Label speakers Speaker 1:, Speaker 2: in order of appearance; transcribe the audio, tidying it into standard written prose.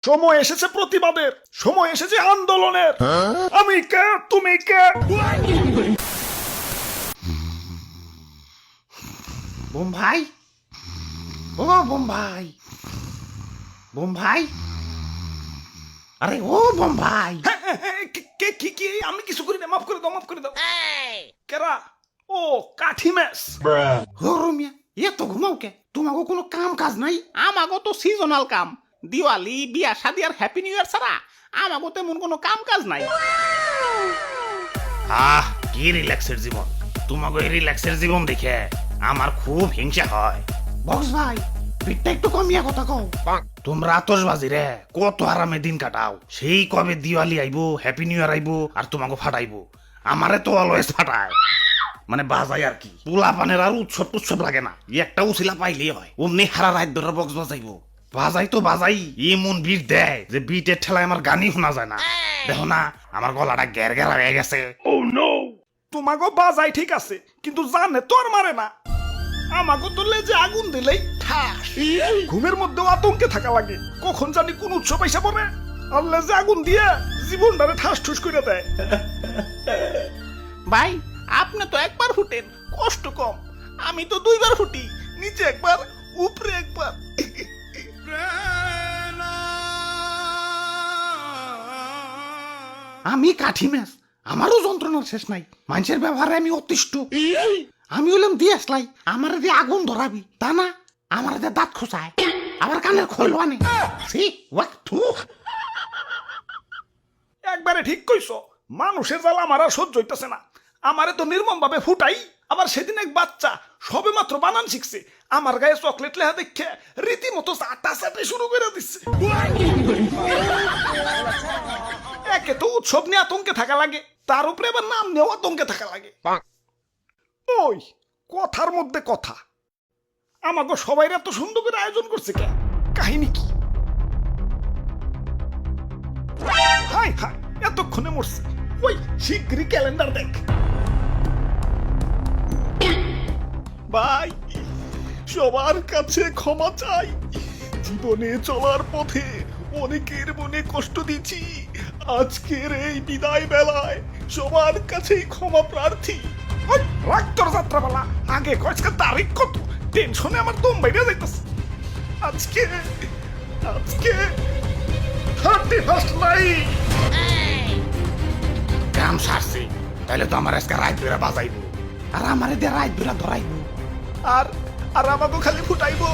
Speaker 1: সময় এসেছে প্রতিবাদের, সময় এসেছে আন্দোলনের। আমি কে, তুমি কে?
Speaker 2: বোম্বাই, ও বোম্বাই, বোম্বাই, আরে ও বোম্বাই।
Speaker 1: কে কি কি? আমি কিছু করি না, মাফ করে দাও, মাফ করে দাও। কেরা? ও কাঠি মেস।
Speaker 2: ও রুমিয়া, এত ঘুমাও কে? তোমাকে কোনো কাম কাজ নাই? আমাগো তো সিজনাল কাম, দিওয়ালি, বিয়া শাদি আর হ্যাপি নিউ ইয়ার ছাড়া আমাগো তেমন কোনো কাম কাজ নাই।
Speaker 3: কি রিল্যাক্সের জীবন! তোমাকে এই রিল্যাক্সের জীবন দেখে আমার খুব হিংসা হয়।
Speaker 2: বক্স ভাই, পিঠটা একটু কমিয়া কথা কও।
Speaker 3: তোমরা আতশবাজি রে কত আরামে দিন কাটাও। সেই কবে দিওয়ালি আইবো, হ্যাপি নিউ ইয়ার আইবো, আর তোমাকে ফাটাইবো। আমারে তো অলওয়েজ ফাটায়, মানে বাজাই আর কি। পোলা পানের আর উৎসব উৎসব লাগে না, একটা উছিলা পাইলেই হয়। অমনি হারা রাত ধরে বক্স বাজাইবো। বাজাই তো বাজাই, এমন বিট দেয় যে বিটের ঠেলায় আমার গানই শোনা যায় না। দেখো না, আমার গলাটা গ্যার গ্যারা হয়ে গেছে।
Speaker 1: তোমাকে বাজাই ঠিক আছে, কিন্তু জানে তো আর মারে না। আমাকে তো লেজে আগুন দিলেই ঠাস। ঘুমের মধ্যেও আতঙ্কে থাকা লাগে, কখন জানি কোন উৎসব এসে পড়ে আর লেজে আগুন দিয়ে জীবনটারে ঠাস ঠুস করে দেয়।
Speaker 2: ভাই, আপনি তো একবার ফুটেন, কষ্ট কম। আমি তো দুইবার ফুটি, নিচে একবার, উপরে একবার। আমি কাঠি ম্যাচ, আমারও যন্ত্রণার শেষ নাই। মানুষের ব্যবহারে আমি অতিষ্ঠ। আমি হলাম দিয়ে আসলাই, আমার দিয়ে আগুন ধরাবি তা না, আমার দিয়ে দাঁত খোঁচায়, আবার কানের খোল আনে।
Speaker 1: একবারে ঠিক কইছো, মানুষের জ্বালা আমার আর সহ্য হইতেছে না। আমারে তো নির্মম ভাবে ফুটাই। আবার সেদিন এক বাচ্চা সবে মাত্র বানান শিখছে, আমার গায়ে চকলেট লেখা দেখে রীতিমতো চাটা চাটে শুরু করে দিচ্ছে। একে তো উৎসব নিয়ে আতঙ্কে থাকা লাগে, তার উপরে আবার নাম নিয়েও আতঙ্কে থাকা লাগে। ওই কথার মধ্যে কথা, আমাকে সবাই এত সুন্দর করে আয়োজন করছে কে? কাহিনী কি? হাই হাই, এতক্ষণে মরছে। ওই শিগগিরই ক্যালেন্ডার দেখ। ভাই, সবার কাছে ক্ষমা চাই। জীবনে চলার পথে অনেকের মনে কষ্ট দিচ্ছি। আজকের এই বিদায় বেলায় সবার কাছেই ক্ষমা প্রার্থী। ওই রাখ তোর যাত্রাপালা, আগে কয়েকটা তারিখ কত? টেনশনে আমার দম বাইরে যাইতেছে। আজকে আজকে 31st নাইট।
Speaker 3: কাম সারছি, তাহলে তো আমার আজকে রাত ধরে বাজাইবো।
Speaker 2: আর আমারে দিয়ে রাত ধরা ধরাইবো।
Speaker 1: আর আর আমাকে খালি ফুটাইবো।